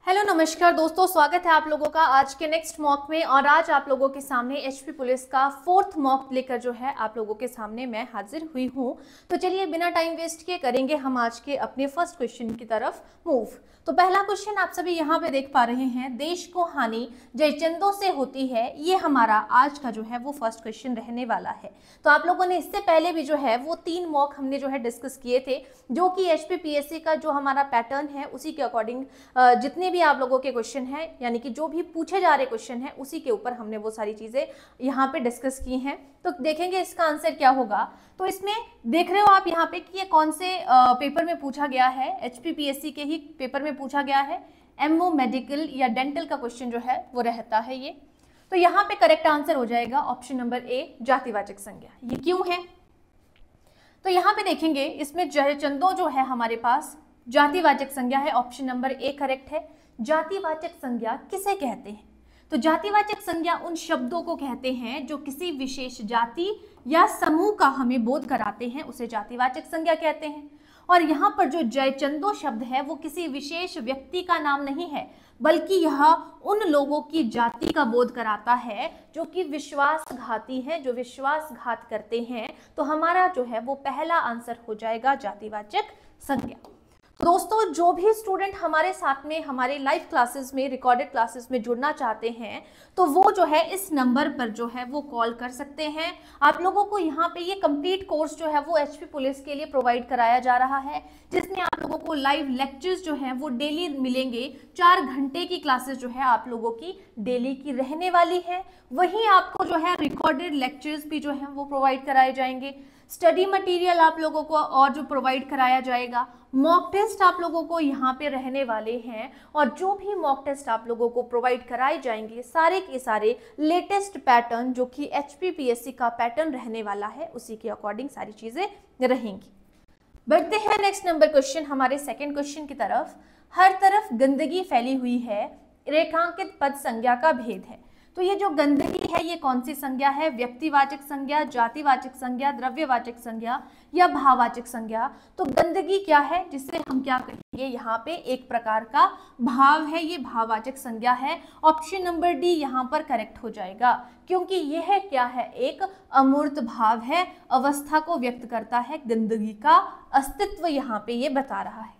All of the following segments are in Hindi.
हेलो नमस्कार दोस्तों, स्वागत है आप लोगों का आज के नेक्स्ट मॉक में। और आज आप लोगों के सामने एचपी पुलिस का 4th मॉक लेकर जो है आप लोगों के सामने मैं हाजिर हुई हूँ। तो चलिए बिना टाइम वेस्ट किए करेंगे हम आज के अपने फर्स्ट क्वेश्चन की तरफ मूव। तो पहला क्वेश्चन आप सभी यहाँ पे देख पा रहे हैं, देश को हानि जयचंदों से होती है। ये हमारा आज का जो है वो फर्स्ट क्वेश्चन रहने वाला है। तो आप लोगों ने इससे पहले भी जो है वो 3 मॉक हमने जो है डिस्कस किए थे, जो कि एचपीपीएससी का जो हमारा पैटर्न है उसी के अकॉर्डिंग जितने भी आप लोगों के क्वेश्चन हैं, यानी कि जो भी पूछे जा रहे क्वेश्चन हैं उसी के ऊपर हमने वो सारी चीजें यहाँ पे डिस्कस की हैं। तो देखेंगे इसका आंसर क्या होगा। तो इसमें देख रहे हो आप यहाँ पे कि ये कौन से पेपर में पूछा गया है, एचपीपीएससी के ही पेपर में पूछा गया है। एमओ मेडिकल या डेंटल का क्वेश्चन जो है वो रहता है ये। तो यहाँ पे करेक्ट आंसर हो जाएगा ऑप्शन नंबर ए, जातिवाचक संज्ञा। ये क्यों है तो यहाँ पे देखेंगे, इसमें जयचंदो जो है हमारे पास जातिवाचक संज्ञा है। ऑप्शन नंबर ए करेक्ट है। जातिवाचक संज्ञा किसे कहते हैं? तो जातिवाचक संज्ञा उन शब्दों को कहते हैं जो किसी विशेष जाति या समूह का हमें बोध कराते हैं, उसे जातिवाचक संज्ञा कहते हैं। और यहाँ पर जो जयचंदो शब्द है वो किसी विशेष व्यक्ति का नाम नहीं है, बल्कि यह उन लोगों की जाति का बोध कराता है जो कि विश्वासघाती हैं, जो विश्वासघात करते हैं। तो हमारा जो है वो पहला आंसर हो जाएगा जातिवाचक संज्ञा। दोस्तों, जो भी स्टूडेंट हमारे साथ में हमारे लाइव क्लासेस में, रिकॉर्डेड क्लासेस में जुड़ना चाहते हैं तो वो जो है इस नंबर पर जो है वो कॉल कर सकते हैं। आप लोगों को यहाँ पे ये कंप्लीट कोर्स जो है वो एचपी पुलिस के लिए प्रोवाइड कराया जा रहा है, जिसमें आप लोगों को लाइव लेक्चर्स जो है वो डेली मिलेंगे। 4 घंटे की क्लासेस जो है आप लोगों की डेली की रहने वाली है। वहीं आपको जो है रिकॉर्डेड लेक्चर्स भी जो है वो प्रोवाइड कराए जाएंगे। स्टडी मटेरियल आप लोगों को और जो प्रोवाइड कराया जाएगा। मॉक टेस्ट आप लोगों को यहाँ पे रहने वाले हैं, और जो भी मॉक टेस्ट आप लोगों को प्रोवाइड कराए जाएंगे सारे के सारे लेटेस्ट पैटर्न जो कि एचपीपीएससी का पैटर्न रहने वाला है उसी के अकॉर्डिंग सारी चीजें रहेंगी। बढ़ते हैं नेक्स्ट नंबर क्वेश्चन, हमारे सेकंड क्वेश्चन की तरफ। हर तरफ गंदगी फैली हुई है, रेखांकित पद संज्ञा का भेद है। तो ये जो गंदगी है ये कौन सी संज्ञा है? व्यक्तिवाचक संज्ञा, जातिवाचक संज्ञा, द्रव्यवाचक संज्ञा या भाववाचक संज्ञा? तो गंदगी क्या है, जिससे हम क्या कहेंगे, यहाँ पे एक प्रकार का भाव है, ये भाववाचक संज्ञा है। ऑप्शन नंबर डी यहाँ पर करेक्ट हो जाएगा, क्योंकि यह क्या है, एक अमूर्त भाव है, अवस्था को व्यक्त करता है। गंदगी का अस्तित्व यहाँ पे ये बता रहा है।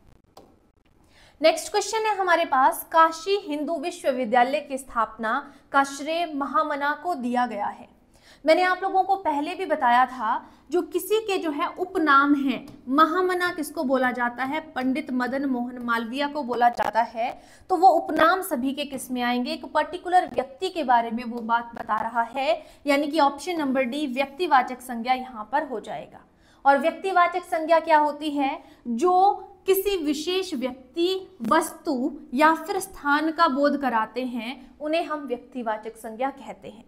नेक्स्ट क्वेश्चन है हमारे पास, काशी हिंदू विश्वविद्यालय की स्थापना का श्रेय महामना को दिया गया है। मैंने आप लोगों को पहले भी बताया था, जो किसी के जो है उपनाम है, महामना किसको बोला जाता है? पंडित मदन मोहन मालवीय को बोला जाता है। तो वो उपनाम सभी के किस में आएंगे? एक पर्टिकुलर व्यक्ति के बारे में वो बात बता रहा है, यानी कि ऑप्शन नंबर डी व्यक्तिवाचक संज्ञा यहाँ पर हो जाएगा। और व्यक्तिवाचक संज्ञा क्या होती है? जो किसी विशेष व्यक्ति, वस्तु या फिर स्थान का बोध कराते हैं, उन्हें हम व्यक्तिवाचक संज्ञा कहते हैं।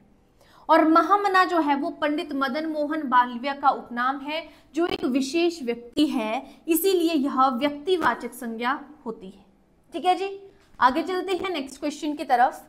और महामना जो है वो पंडित मदन मोहन मालवीय का उपनाम है, जो एक विशेष व्यक्ति है, इसीलिए यह व्यक्तिवाचक संज्ञा होती है। ठीक है जी, आगे चलते हैं नेक्स्ट क्वेश्चन की तरफ।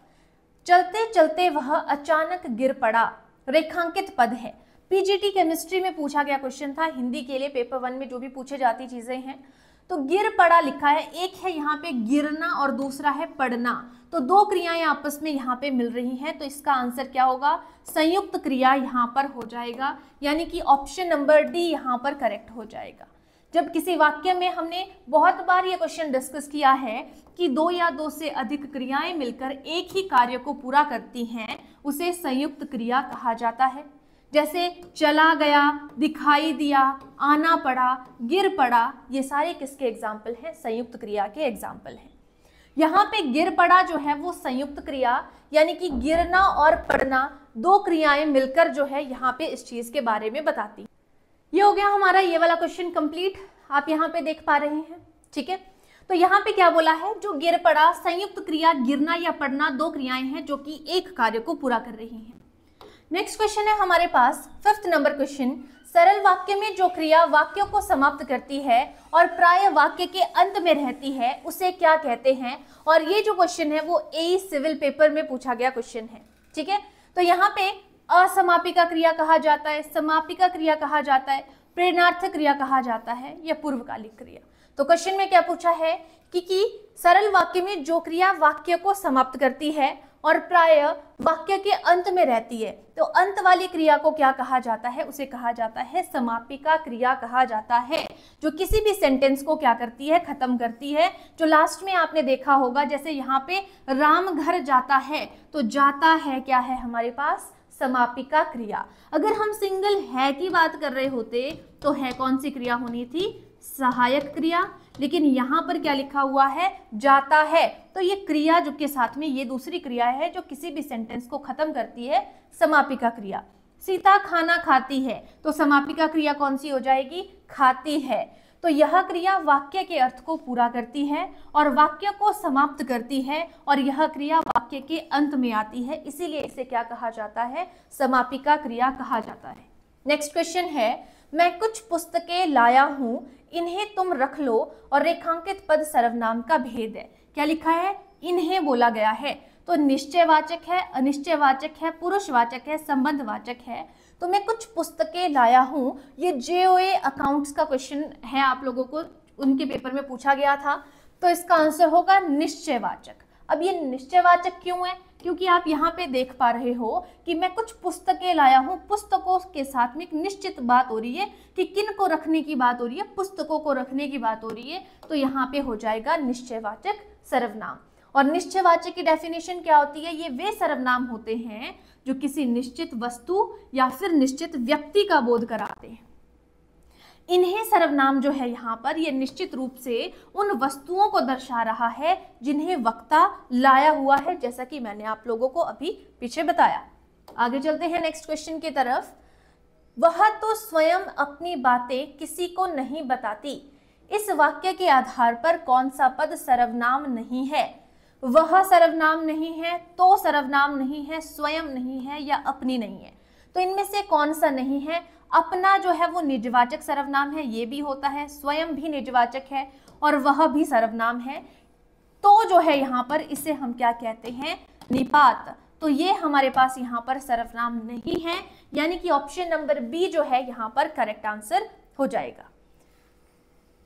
चलते चलते वह अचानक गिर पड़ा, रेखांकित पद है। पीजीटी केमिस्ट्री में पूछा गया क्वेश्चन था, हिंदी के लिए पेपर 1 में जो भी पूछे जाती चीजें हैं। तो गिर पड़ा लिखा है, एक है यहाँ पे गिरना और दूसरा है पड़ना। तो 2 क्रियाएं आपस में यहाँ पे मिल रही हैं, तो इसका आंसर क्या होगा? संयुक्त क्रिया यहाँ पर हो जाएगा, यानी कि ऑप्शन नंबर डी यहाँ पर करेक्ट हो जाएगा। जब किसी वाक्य में, हमने बहुत बार ये क्वेश्चन डिस्कस किया है कि 2 या 2 से अधिक क्रियाएं मिलकर एक ही कार्य को पूरा करती हैं, उसे संयुक्त क्रिया कहा जाता है। जैसे चला गया, दिखाई दिया, आना पड़ा, गिर पड़ा, ये सारे किसके एग्जाम्पल हैं? संयुक्त क्रिया के एग्जाम्पल हैं। यहाँ पे गिर पड़ा जो है वो संयुक्त क्रिया, यानी कि गिरना और पड़ना 2 क्रियाएं मिलकर जो है यहाँ पे इस चीज के बारे में बताती। ये हो गया हमारा ये वाला क्वेश्चन कंप्लीट, आप यहाँ पे देख पा रहे हैं। ठीक है, तो यहाँ पे क्या बोला है? जो गिर पड़ा, संयुक्त क्रिया, गिरना या पड़ना 2 क्रियाएं हैं जो कि एक कार्य को पूरा कर रही हैं। नेक्स्ट क्वेश्चन है हमारे पास 5th नंबर क्वेश्चन। सरल वाक्य में जो क्रिया वाक्यों को समाप्त करती है और प्राय वाक्य के अंत में रहती है, उसे क्या कहते हैं? और ये जो क्वेश्चन है वो एई सिविल पेपर में पूछा गया क्वेश्चन है। ठीक है, तो यहाँ पे असमापिका क्रिया कहा जाता है, समापिका क्रिया कहा जाता है, प्रेरणार्थक क्रिया कहा जाता है या पूर्वकालिक क्रिया। तो क्वेश्चन में क्या पूछा है कि सरल वाक्य में जो क्रिया वाक्य को समाप्त करती है और प्राय वाक्य के अंत में रहती है, तो अंत वाली क्रिया को क्या कहा जाता है? उसे कहा जाता है समापिका क्रिया कहा जाता है, जो किसी भी सेंटेंस को क्या करती है? खत्म करती है। जो लास्ट में आपने देखा होगा, जैसे यहाँ पे राम घर जाता है, तो जाता है क्या है हमारे पास? समापिका क्रिया। अगर हम सिंगल है की बात कर रहे होते तो है कौन सी क्रिया होनी थी? सहायक क्रिया। लेकिन यहाँ पर क्या लिखा हुआ है? जाता है। तो ये क्रिया जो के साथ में ये दूसरी क्रिया है जो किसी भी सेंटेंस को खत्म करती है, समापिका क्रिया। सीता खाना खाती है, तो समापिका क्रिया कौन सी हो जाएगी? खाती है। तो यह क्रिया वाक्य के अर्थ को पूरा करती है और वाक्य को समाप्त करती है, और यह क्रिया वाक्य के अंत में आती है, इसीलिए इसे क्या कहा जाता है? समापिका क्रिया कहा जाता है। नेक्स्ट क्वेश्चन है, मैं कुछ पुस्तकें लाया हूँ, इन्हें तुम रख लो, और रेखांकित पद सर्वनाम का भेद है। क्या लिखा है? इन्हें बोला गया है, तो निश्चयवाचक है, अनिश्चयवाचक है, पुरुषवाचक है, संबंधवाचक है। तो मैं कुछ पुस्तकें लाया हूँ, ये JOA अकाउंट्स का क्वेश्चन है, आप लोगों को उनके पेपर में पूछा गया था, तो इसका आंसर होगा निश्चयवाचक। अब ये निश्चयवाचक क्यों है? क्योंकि आप यहाँ पे देख पा रहे हो कि मैं कुछ पुस्तकें लाया हूँ, पुस्तकों के साथ में एक निश्चित बात हो रही है कि किन को रखने की बात हो रही है? पुस्तकों को रखने की बात हो रही है, तो यहाँ पे हो जाएगा निश्चयवाचक सर्वनाम। और निश्चयवाचक की डेफिनेशन क्या होती है? ये वे सर्वनाम होते हैं जो किसी निश्चित वस्तु या फिर निश्चित व्यक्ति का बोध कराते हैं। इन्हें सर्वनाम जो है यहाँ पर, ये निश्चित रूप से उन वस्तुओं को दर्शा रहा है जिन्हें वक्ता लाया हुआ है, जैसा कि मैंने आप लोगों को अभी पीछे बताया। आगे चलते हैं नेक्स्ट क्वेश्चन की तरफ। वह तो स्वयं अपनी बातें किसी को नहीं बताती, इस वाक्य के आधार पर कौन सा पद सर्वनाम नहीं है? वह सर्वनाम नहीं है, तो सर्वनाम नहीं है, स्वयं नहीं है, या अपनी नहीं है। तो इनमें से कौन सा नहीं है? अपना जो है वो निजवाचक सर्वनाम है, ये भी होता है, स्वयं भी निजवाचक है, और वह भी सर्वनाम है। तो जो है यहाँ पर इसे हम क्या कहते हैं? निपात। तो ये हमारे पास यहाँ पर सर्वनाम नहीं है, यानी कि ऑप्शन नंबर बी जो है यहाँ पर करेक्ट आंसर हो जाएगा।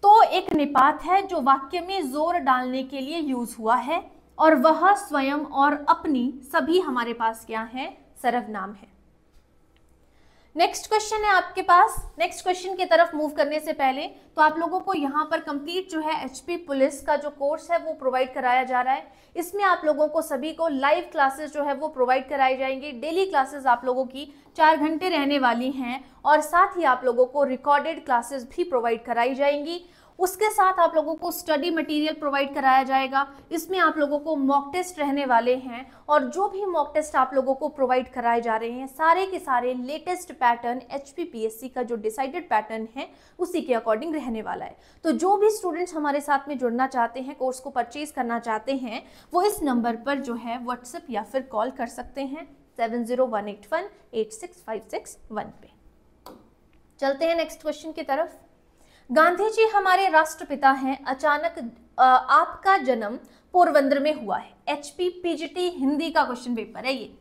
तो एक निपात है जो वाक्य में जोर डालने के लिए यूज हुआ है, और वह, स्वयं और अपनी सभी हमारे पास क्या है? सर्वनाम है। नेक्स्ट क्वेश्चन है आपके पास। नेक्स्ट क्वेश्चन की तरफ मूव करने से पहले तो आप लोगों को यहाँ पर कंप्लीट जो है HP पुलिस का जो कोर्स है वो प्रोवाइड कराया जा रहा है। इसमें आप लोगों को सभी को लाइव क्लासेस जो है वो प्रोवाइड कराई जाएंगी। डेली क्लासेस आप लोगों की 4 घंटे रहने वाली हैं, और साथ ही आप लोगों को रिकॉर्डेड क्लासेस भी प्रोवाइड कराई जाएंगी। उसके साथ आप लोगों को स्टडी मटेरियल प्रोवाइड कराया जाएगा। इसमें आप लोगों को मॉक टेस्ट रहने वाले हैं, और जो भी मॉक टेस्ट आप लोगों को प्रोवाइड कराए जा रहे हैं सारे के सारे लेटेस्ट पैटर्न HPPSC का जो डिसाइडेड पैटर्न है उसी के अकॉर्डिंग रहने वाला है। तो जो भी स्टूडेंट्स हमारे साथ में जुड़ना चाहते हैं, कोर्स को परचेज करना चाहते हैं, वो इस नंबर पर जो है व्हाट्सएप या फिर कॉल कर सकते हैं 7018186561 पे। चलते हैं नेक्स्ट क्वेश्चन की तरफ। गांधी जी हमारे राष्ट्रपिता हैं, अचानक आपका जन्म पोरबंदर में हुआ है। HPPGT हिंदी का क्वेश्चन पेपर है ये।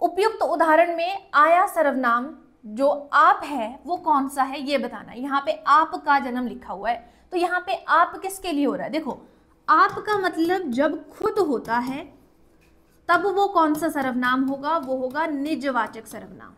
उपयुक्त उदाहरण में आया सर्वनाम जो आप है वो कौन सा है ये बताना। यहाँ पे आपका जन्म लिखा हुआ है, तो यहाँ पे आप किसके लिए हो रहा है? देखो, आपका मतलब जब खुद होता है तब वो कौन सा सर्वनाम होगा? वो होगा निजवाचक सर्वनाम।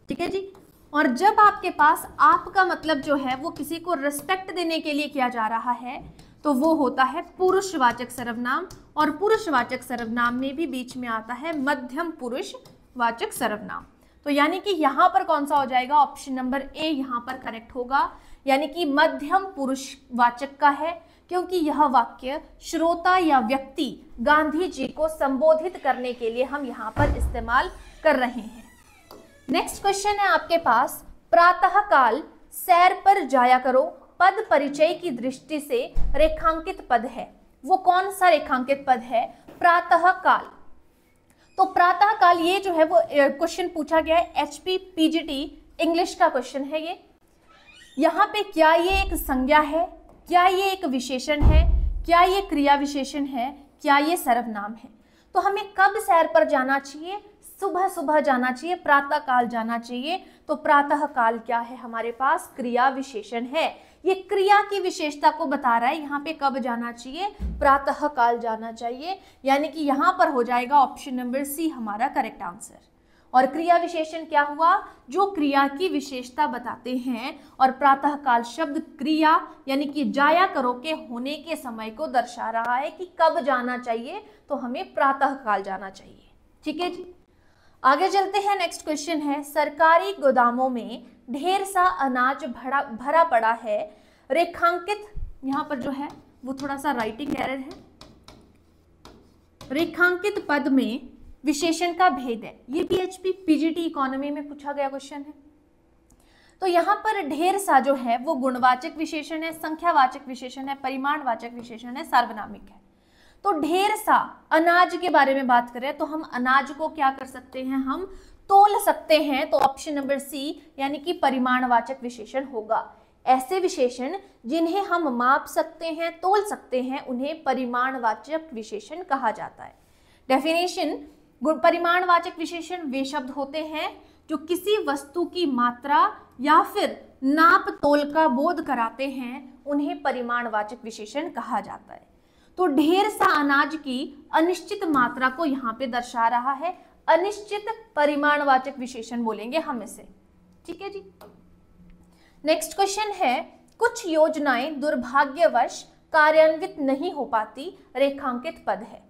ठीक है जी। और जब आपके पास आपका मतलब जो है वो किसी को रिस्पेक्ट देने के लिए किया जा रहा है तो वो होता है पुरुषवाचक सर्वनाम, और पुरुषवाचक सर्वनाम में भी बीच में आता है मध्यम पुरुषवाचक सर्वनाम। तो यानी कि यहाँ पर कौन सा हो जाएगा? ऑप्शन नंबर ए यहाँ पर करेक्ट होगा, यानी कि मध्यम पुरुषवाचक का है, क्योंकि यह वाक्य श्रोता या व्यक्ति गांधी जी को संबोधित करने के लिए हम यहाँ पर इस्तेमाल कर रहे हैं। नेक्स्ट क्वेश्चन है आपके पास, प्रातः काल सैर पर जाया करो पद परिचय की दृष्टि से रेखांकित पद है। वो कौन सा रेखांकित पद है? प्रातः काल। तो प्रातः काल ये जो है वो क्वेश्चन पूछा गया है, HPPGT इंग्लिश का क्वेश्चन है ये। यहाँ पे क्या ये एक संज्ञा है, क्या ये एक विशेषण है, क्या ये क्रिया विशेषण है, क्या ये सर्वनाम है? तो हमें कब सैर पर जाना चाहिए? सुबह सुबह जाना चाहिए, प्रातः काल जाना चाहिए। तो प्रातः काल क्या है हमारे पास, क्रिया विशेषण है। ये क्रिया की विशेषता को बता रहा है, यहाँ पे कब जाना चाहिए, प्रातः काल जाना चाहिए। यानी कि यहाँ पर हो जाएगा ऑप्शन नंबर सी हमारा करेक्ट आंसर। और क्रिया विशेषण क्या हुआ, जो क्रिया की विशेषता बताते हैं। और प्रातः काल शब्द क्रिया यानी कि जाया करो के होने के समय को दर्शा रहा है कि कब जाना चाहिए, तो हमें प्रातः काल जाना चाहिए। ठीक है जी, आगे चलते हैं। नेक्स्ट क्वेश्चन है, सरकारी गोदामों में ढेर सा अनाज भरा पड़ा है, रेखांकित, यहाँ पर जो है वो थोड़ा सा राइटिंग एरर है, रेखांकित पद में विशेषण का भेद है। ये पीएचपी पीजीटी इकोनॉमी में पूछा गया क्वेश्चन है। तो यहाँ पर ढेर सा जो है वो गुणवाचक विशेषण है, संख्यावाचक विशेषण है, परिमाणवाचक विशेषण है, सार्वनामिक है। तो ढेर सा अनाज के बारे में बात करें तो हम अनाज को क्या कर सकते हैं, हम तोल सकते हैं। तो ऑप्शन नंबर सी यानी कि परिमाणवाचक विशेषण होगा। ऐसे विशेषण जिन्हें हम माप सकते हैं, तोल सकते हैं, उन्हें परिमाणवाचक विशेषण कहा जाता है। डेफिनेशन, परिमाणवाचक विशेषण वे शब्द होते हैं जो किसी वस्तु की मात्रा या फिर नाप तोल का बोध कराते हैं, उन्हें परिमाणवाचक विशेषण कहा जाता है। तो ढेर सा अनाज की अनिश्चित मात्रा को यहाँ पे दर्शा रहा है, अनिश्चित परिमाणवाचक विशेषण बोलेंगे हम इसे। ठीक है जी, नेक्स्ट क्वेश्चन है, कुछ योजनाएं दुर्भाग्यवश कार्यान्वित नहीं हो पाती, रेखांकित पद है।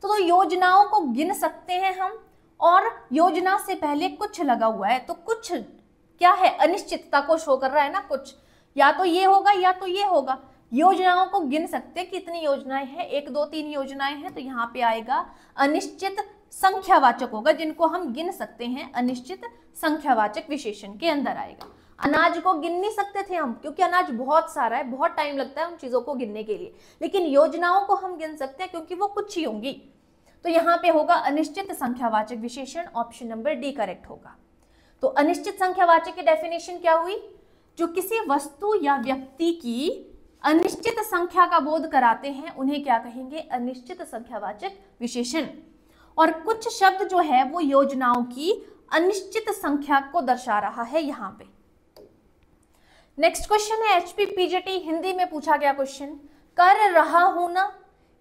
तो योजनाओं को गिन सकते हैं हम, और योजना से पहले कुछ लगा हुआ है, तो कुछ क्या है, अनिश्चितता को शो कर रहा है ना, कुछ या तो ये होगा या तो ये होगा। योजनाओं को गिन सकते हैं, कितनी योजनाएं हैं, 1 2 3 योजनाएं हैं, तो यहाँ पे आएगा अनिश्चित संख्यावाचक होगा, जिनको हम गिन सकते हैं, अनिश्चित संख्यावाचक विशेषण के अंदर आएगा। अनाज को गिन नहीं सकते थे हम, क्योंकि अनाज बहुत सारा है, बहुत टाइम लगता है उन चीजों को गिनने के लिए, लेकिन योजनाओं को हम गिन सकते हैं क्योंकि वो कुछ ही होंगी। तो यहाँ पे होगा अनिश्चित संख्यावाचक विशेषण, ऑप्शन नंबर डी करेक्ट होगा। तो अनिश्चित संख्यावाचक की डेफिनेशन क्या हुई, जो किसी वस्तु या व्यक्ति की अनिश्चित संख्या का बोध कराते हैं, उन्हें क्या कहेंगे, अनिश्चित संख्यावाचक विशेषण। और कुछ शब्द जो है वो योजनाओं की अनिश्चित संख्या को दर्शा रहा है यहाँ पे। नेक्स्ट क्वेश्चन है एचपी पीजीटी हिंदी में पूछा गया क्वेश्चन, कर रहा हूं ना,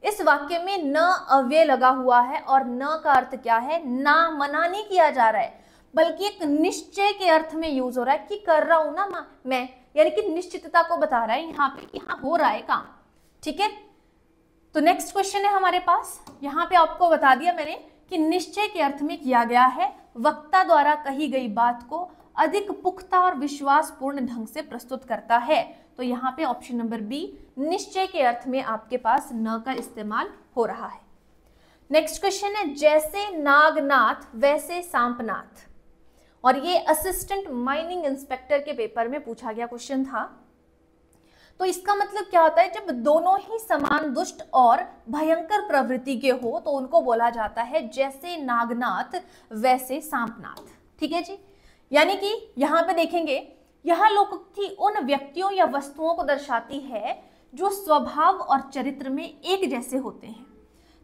इस वाक्य में न अव्यय लगा हुआ है, और न का अर्थ क्या है, ना मना नहीं किया जा रहा है, बल्कि एक निश्चय के अर्थ में यूज हो रहा है कि कर रहा हूं ना मैं, यानी कि निश्चितता को बता रहा है यहाँ पे कि हाँ हो रहा है काम। ठीक है, तो नेक्स्ट क्वेश्चन है हमारे पास, यहाँ पे आपको बता दिया मैंने कि निश्चय के अर्थ में किया गया है, वक्ता द्वारा कही गई बात को अधिक पुख्ता और विश्वासपूर्ण ढंग से प्रस्तुत करता है। तो यहाँ पे ऑप्शन नंबर बी, निश्चय के अर्थ में आपके पास न का इस्तेमाल हो रहा है। नेक्स्ट क्वेश्चन है, जैसे नागनाथ वैसे सांपनाथ, और ये असिस्टेंट माइनिंग इंस्पेक्टर के पेपर में पूछा गया क्वेश्चन था। तो इसका मतलब क्या होता है, जब दोनों ही समान दुष्ट और भयंकर प्रवृत्ति के हो तो उनको बोला जाता है जैसे नागनाथ वैसे सांपनाथ। ठीक है जी, यानी कि यहाँ पे देखेंगे, यह लोकोक्ति उन व्यक्तियों या वस्तुओं को दर्शाती है जो स्वभाव और चरित्र में एक जैसे होते हैं,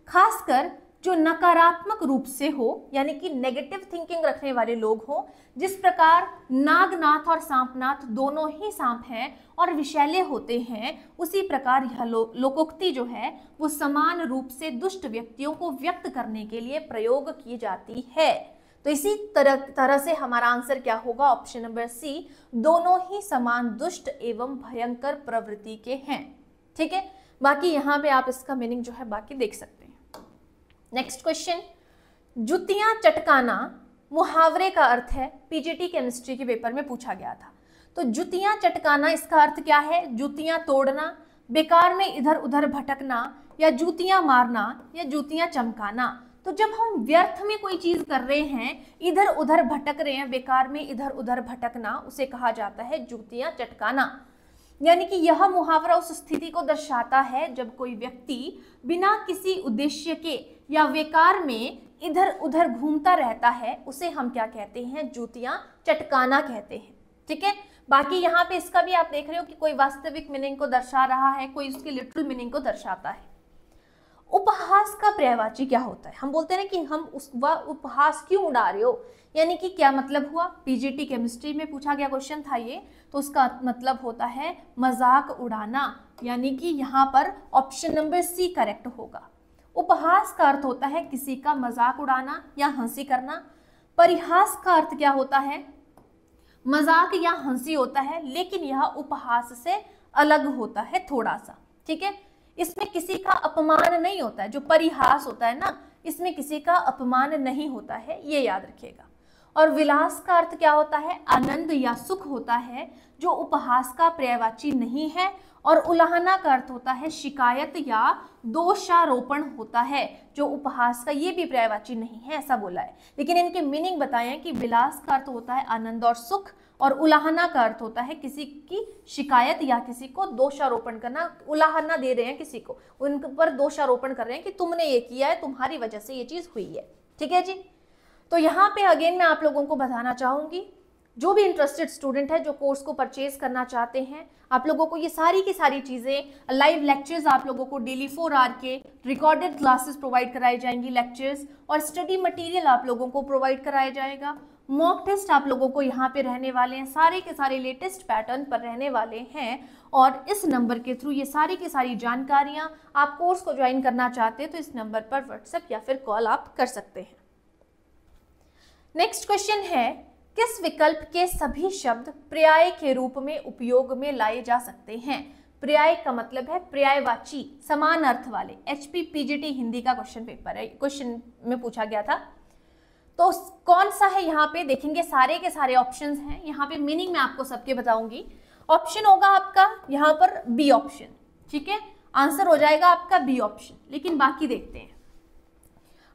खासकर जो नकारात्मक रूप से हो, यानी कि नेगेटिव थिंकिंग रखने वाले लोग हो। जिस प्रकार नागनाथ और सांपनाथ दोनों ही सांप हैं और विषैले होते हैं, उसी प्रकार यह लोकोक्ति जो है वो समान रूप से दुष्ट व्यक्तियों को व्यक्त करने के लिए प्रयोग की जाती है। तो इसी तरह से हमारा आंसर क्या होगा, ऑप्शन नंबर सी, दोनों ही समान दुष्ट एवं भयंकर प्रवृत्ति के हैं। ठीक है, बाकी यहाँ पे आप इसका मीनिंग जो है बाकी देख सकते हैं। नेक्स्ट क्वेश्चन, जुतियां चटकाना मुहावरे का अर्थ है, पीजीटी केमिस्ट्री के पेपर में पूछा गया था। तो जुतियां चटकाना इसका अर्थ क्या है, जूतियां तोड़ना, बेकार में इधर उधर भटकना, या जूतियां मारना, या जूतियां चमकाना। तो जब हम व्यर्थ में कोई चीज कर रहे हैं, इधर उधर भटक रहे हैं, बेकार में इधर उधर भटकना, उसे कहा जाता है जूतियां चटकाना। यानी कि यह मुहावरा उस स्थिति को दर्शाता है जब कोई व्यक्ति बिना किसी उद्देश्य के या बेकार में इधर उधर घूमता रहता है, उसे हम क्या कहते हैं, जूतियां चटकाना कहते हैं। ठीक है, बाकी यहाँ पे इसका भी आप देख रहे हो कि कोई वास्तविक मीनिंग को दर्शा रहा है, कोई उसकी लिटरल मीनिंग को दर्शाता है। उपहास का पर्यायवाची क्या होता है? हम बोलते हैं ना कि हम वह उपहास क्यों उड़ा रहे हो, यानी कि क्या मतलब हुआ? पीजीटी केमिस्ट्री में पूछा गया क्वेश्चन था ये, तो उसका मतलब होता है मजाक उड़ाना, यानी कि यहाँ पर ऑप्शन नंबर सी करेक्ट होगा। उपहास का अर्थ होता है किसी का मजाक उड़ाना या हंसी करना। परिहास का अर्थ क्या होता है? मजाक या हंसी होता है, लेकिन यह उपहास से अलग होता है थोड़ा सा, ठीक है। इसमें किसी का अपमान नहीं होता है। जो परिहास होता है ना, इसमें किसी का अपमान नहीं होता है, ये याद रखिएगा। और विलास का अर्थ क्या होता है? आनंद या सुख होता है, जो उपहास का पर्यायवाची नहीं है। और उलाहना का अर्थ होता है शिकायत या दोषारोपण होता है, जो उपहास का ये भी पर्यायवाची नहीं है, ऐसा बोला है। लेकिन इनके मीनिंग बताएं कि विलास का अर्थ होता है आनंद और सुख, और उलाहना का अर्थ होता है किसी की शिकायत या किसी को दोषारोपण करना। उलाहना दे रहे हैं किसी को, उन पर दोषारोपण कर रहे हैं कि तुमने ये किया है, तुम्हारी वजह से ये चीज हुई है, ठीक है जी। तो यहाँ पे अगेन मैं आप लोगों को बताना चाहूंगी, जो भी इंटरेस्टेड स्टूडेंट है, जो कोर्स को परचेज करना चाहते हैं, आप लोगों को ये सारी की सारी चीज़ें, लाइव लेक्चर्स आप लोगों को डेली 4 आवर के रिकॉर्डेड क्लासेस प्रोवाइड कराई जाएंगी, लेक्चर्स और स्टडी मटेरियल आप लोगों को प्रोवाइड कराया जाएगा। मॉक टेस्ट आप लोगों को यहाँ पे रहने वाले हैं, सारे के सारे लेटेस्ट पैटर्न पर रहने वाले हैं। और इस नंबर के थ्रू ये सारी की सारी जानकारियाँ, आप कोर्स को ज्वाइन करना चाहते हैं तो इस नंबर पर व्हाट्सएप या फिर कॉल आप कर सकते हैं। नेक्स्ट क्वेश्चन है, किस विकल्प के सभी शब्द पर्याय के रूप में उपयोग में लाए जा सकते हैं? पर्याय का मतलब है पर्यायवाची, समान अर्थ वाले। एचपी पीजीटी हिंदी का क्वेश्चन पेपर है, क्वेश्चन में पूछा गया था। तो कौन सा है यहाँ पे देखेंगे, सारे के सारे ऑप्शंस हैं। यहाँ पे मीनिंग मैं आपको सबके बताऊंगी। ऑप्शन होगा आपका यहाँ पर बी ऑप्शन, ठीक है, आंसर हो जाएगा आपका बी ऑप्शन। लेकिन बाकी देखते हैं।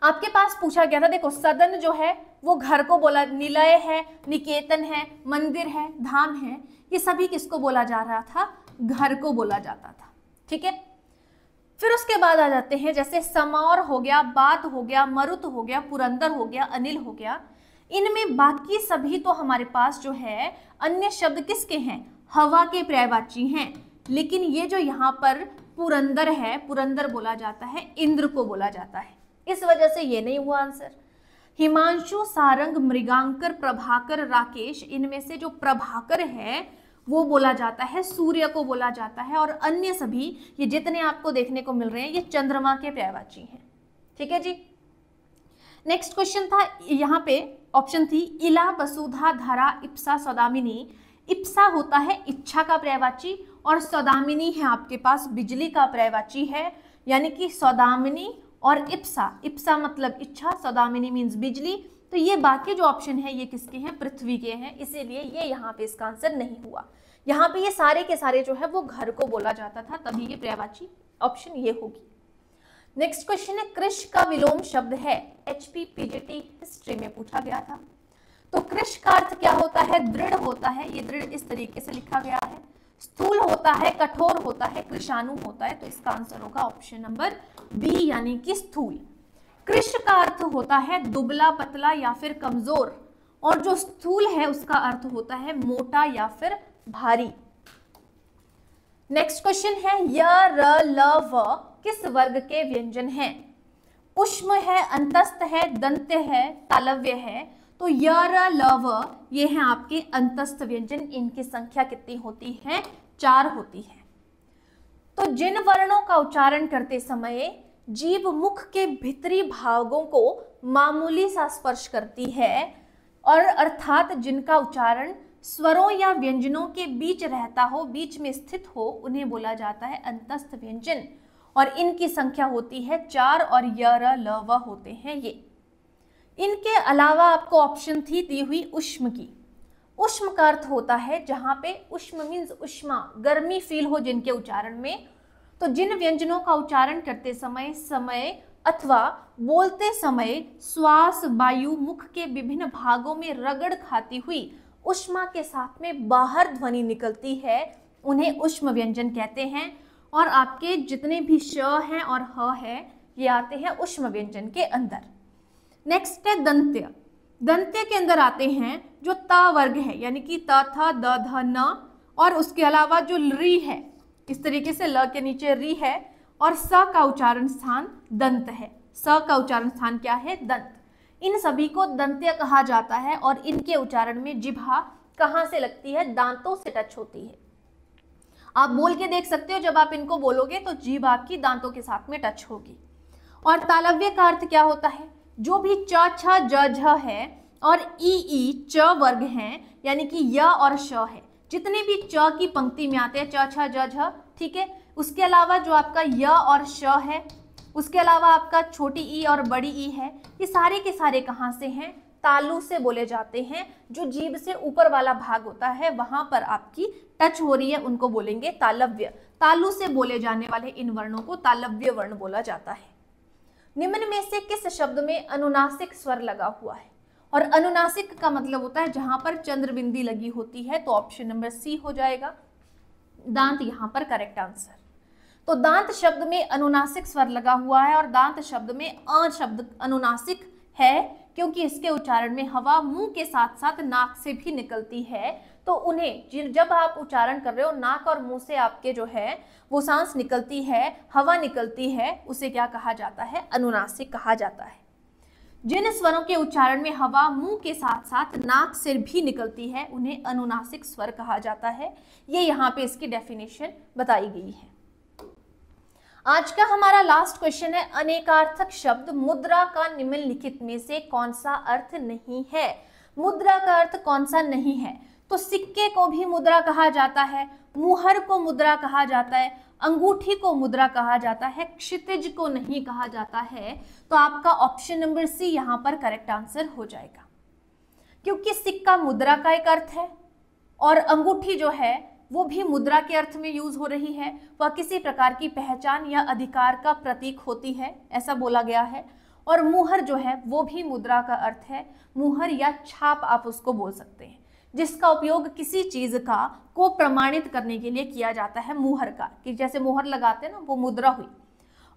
आपके पास पूछा गया था, देखो सदन जो है वो घर को बोला, निलय है, निकेतन है, मंदिर है, धाम है, ये सभी किसको बोला जा रहा था? घर को बोला जाता था, ठीक है। फिर उसके बाद आ जाते हैं, जैसे समौर हो गया, बात हो गया, मरुत हो गया, पुरंदर हो गया, अनिल हो गया। इनमें बाकी सभी तो हमारे पास जो है अन्य शब्द किसके हैं? हवा के पर्यायवाची हैं। लेकिन ये जो यहाँ पर पुरंदर है, पुरंदर बोला जाता है, इंद्र को बोला जाता है, इस वजह से ये नहीं हुआ आंसर। हिमांशु, सारंग, मृगांकर, प्रभाकर, राकेश, इनमें से जो प्रभाकर है वो बोला जाता है, सूर्य को बोला जाता है। और अन्य सभी ये जितने आपको देखने को मिल रहे हैं ये चंद्रमा के पर्यायवाची हैं, ठीक है जी। नेक्स्ट क्वेश्चन था, यहाँ पे ऑप्शन थी इला, वसुधा, धरा, इप्सा, सौदामिनी। इप्सा होता है इच्छा का पर्यायवाची, और सौदामिनी है आपके पास बिजली का पर्यायवाची है, यानी कि सौदामिनी और इप्सा। इप्सा मतलब इच्छा, सौदामिनी मीन्स बिजली। तो ये बाकी जो ऑप्शन है ये किसके हैं? पृथ्वी के हैं, इसीलिए ये यहाँ पे इसका आंसर नहीं हुआ। यहाँ पे ये सारे के सारे जो है वो घर को बोला जाता था, तभी ये पर्यायवाची ऑप्शन ये होगी। नेक्स्ट क्वेश्चन है, कृष का विलोम शब्द है। एचपी पीजीटी हिस्ट्री में पूछा गया था। तो कृष का अर्थ क्या होता है? दृढ़ होता है, ये दृढ़ इस तरीके से लिखा गया है। स्थूल होता है, कठोर होता है, कृशाणु होता है, तो इसका आंसर होगा ऑप्शन नंबर बी, यानी कि स्थूल। कृष का अर्थ होता है दुबला, पतला या फिर कमजोर, और जो स्थूल है उसका अर्थ होता है मोटा या फिर भारी। नेक्स्ट क्वेश्चन है, य, र, ल, व किस वर्ग के व्यंजन हैं? उष्म है, अंतस्थ है, दंत्य है, तालव्य है। तो य, र, ल, व ये हैं आपके अंतस्थ व्यंजन। इनकी संख्या कितनी होती है? 4 होती है। तो जिन वर्णों का उच्चारण करते समय जीभ मुख के भीतरी भागों को मामूली सा स्पर्श करती है, और अर्थात जिनका उच्चारण स्वरों या व्यंजनों के बीच रहता हो, बीच में स्थित हो, उन्हें बोला जाता है अंतस्थ व्यंजन। और इनकी संख्या होती है 4, और य, र, ल, व होते हैं ये। इनके अलावा आपको ऑप्शन थी दी हुई उष्म की। उष्म का अर्थ होता है जहां पे उष्म मीन्स उष्मा, गर्मी फील हो जिनके उच्चारण में। तो जिन व्यंजनों का उच्चारण करते समय अथवा बोलते समय श्वास वायु मुख के विभिन्न भागों में रगड़ खाती हुई उष्मा के साथ में बाहर ध्वनि निकलती है, उन्हें उष्म व्यंजन कहते हैं। और आपके जितने भी श हैं और ह है ये आते हैं उष्म व्यंजन के अंदर। नेक्स्ट है दंत्य। दंत्य के अंदर आते हैं जो ता वर्ग है, यानी कि त, थ, द, ध, न, और उसके अलावा जो री है, इस तरीके से ल के नीचे री है, और स का उच्चारण स्थान दंत है। स का उच्चारण स्थान क्या है? दंत। इन सभी को दंत्य कहा जाता है और इनके उच्चारण में जिह्वा कहां से लगती है? दांतों से टच होती है। आप बोल के देख सकते हो, जब आप इनको बोलोगे तो जीभ आपकी दांतों के साथ में टच होगी। और तालव्य का अर्थ क्या होता है? जो भी च छ ज झ है और ई च वर्ग हैं, यानी कि य और श है, जितने भी च की पंक्ति में आते हैं, च छ ज झ, ठीक है, उसके अलावा जो आपका य और श है, उसके अलावा आपका छोटी ई और बड़ी ई है, ये सारे के सारे कहाँ से हैं? तालु से बोले जाते हैं। जो जीभ से ऊपर वाला भाग होता है वहां पर आपकी टच हो रही है, उनको बोलेंगे तालव्य। तालु से बोले जाने वाले इन वर्णों को तालव्य वर्ण बोला जाता है। निम्न में से किस शब्द में अनुनासिक स्वर लगा हुआ है? और अनुनासिक का मतलब होता है जहां पर चंद्र बिंदी लगी होती है, तो ऑप्शन नंबर सी हो जाएगा। दांत यहां पर करेक्ट आंसर। तो दांत शब्द में अनुनासिक स्वर लगा हुआ है और दांत शब्द में अ शब्द अनुनासिक है, क्योंकि इसके उच्चारण में हवा मुंह के साथ साथ नाक से भी निकलती है। तो उन्हें जब आप उच्चारण कर रहे हो, नाक और मुंह से आपके जो है वो सांस निकलती है, हवा निकलती है, उसे क्या कहा जाता है? अनुनासिक कहा जाता है। जिन स्वरों के उच्चारण में हवा मुंह के साथ साथ नाक से भी निकलती है, उन्हें अनुनासिक स्वर कहा जाता है। ये यहाँ पे इसकी डेफिनेशन बताई गई है। आज का हमारा लास्ट क्वेश्चन है, अनेकार्थक शब्द मुद्रा का निम्नलिखित में से कौन सा अर्थ नहीं है? मुद्रा का अर्थ कौन सा नहीं है? तो सिक्के को भी मुद्रा कहा जाता है, मुहर को मुद्रा कहा जाता है, अंगूठी को मुद्रा कहा जाता है, क्षितिज को नहीं कहा जाता है। तो आपका ऑप्शन नंबर सी यहाँ पर करेक्ट आंसर हो जाएगा, क्योंकि सिक्का मुद्रा का एक अर्थ है और अंगूठी जो है वो भी मुद्रा के अर्थ में यूज हो रही है। वह किसी प्रकार की पहचान या अधिकार का प्रतीक होती है, ऐसा बोला गया है। और मुहर जो है वो भी मुद्रा का अर्थ है, मुहर या छाप आप उसको बोल सकते हैं, जिसका उपयोग किसी चीज को प्रमाणित करने के लिए किया जाता है। मुहर का, कि जैसे मुहर लगाते हैं ना, वो मुद्रा हुई।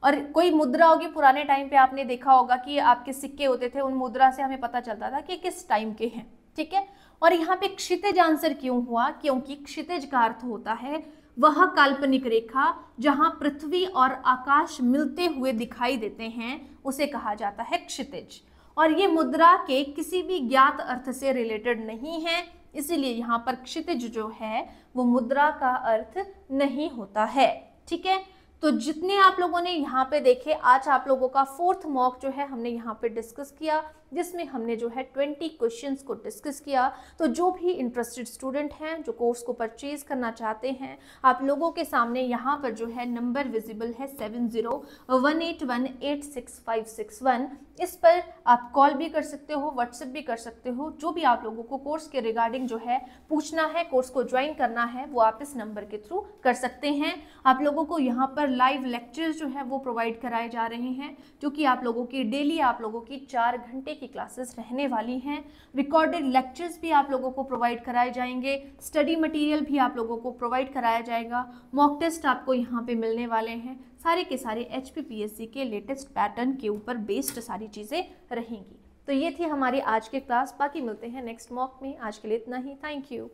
और कोई मुद्रा होगी, पुराने टाइम पे आपने देखा होगा कि आपके सिक्के होते थे, उन मुद्रा से हमें पता चलता था कि किस टाइम के हैं, ठीक है। और यहाँ पे क्षितिज आंसर क्यों हुआ? क्योंकि क्षितिज का अर्थ होता है वह काल्पनिक रेखा जहां पृथ्वी और आकाश मिलते हुए दिखाई देते हैं, उसे कहा जाता है क्षितिज। और ये मुद्रा के किसी भी ज्ञात अर्थ से रिलेटेड नहीं है, इसीलिए यहाँ पर क्षितिज जो है वो मुद्रा का अर्थ नहीं होता है, ठीक है। तो जितने आप लोगों ने यहाँ पे देखे, आज आप लोगों का फोर्थ मॉक जो है हमने यहाँ पे डिस्कस किया, जिसमें हमने जो है 20 क्वेश्चंस को डिस्कस किया। तो जो भी इंटरेस्टेड स्टूडेंट हैं, जो कोर्स को परचेज करना चाहते हैं, आप लोगों के सामने यहाँ पर जो है नंबर विजिबल है 7018186561। इस पर आप कॉल भी कर सकते हो, व्हाट्सएप भी कर सकते हो। जो भी आप लोगों को कोर्स के रिगार्डिंग जो है पूछना है, कोर्स को ज्वाइन करना है, वो आप इस नंबर के थ्रू कर सकते हैं। आप लोगों को यहाँ पर लाइव लेक्चर्स जो है वो प्रोवाइड कराए जा रहे हैं, जो कि आप लोगों की डेली आप लोगों की 4 घंटे की क्लासेस रहने वाली हैं। रिकॉर्डेड लेक्चर्स भी आप लोगों को प्रोवाइड कराए जाएंगे, स्टडी मटेरियल भी आप लोगों को प्रोवाइड कराया जाएगा, मॉक टेस्ट आपको यहाँ पे मिलने वाले हैं। सारे के सारे HPPSC के लेटेस्ट पैटर्न के ऊपर बेस्ड सारी चीज़ें रहेंगी। तो ये थी हमारी आज की क्लास। बाकी मिलते हैं नेक्स्ट मॉक में। आज के लिए इतना ही। Thank you.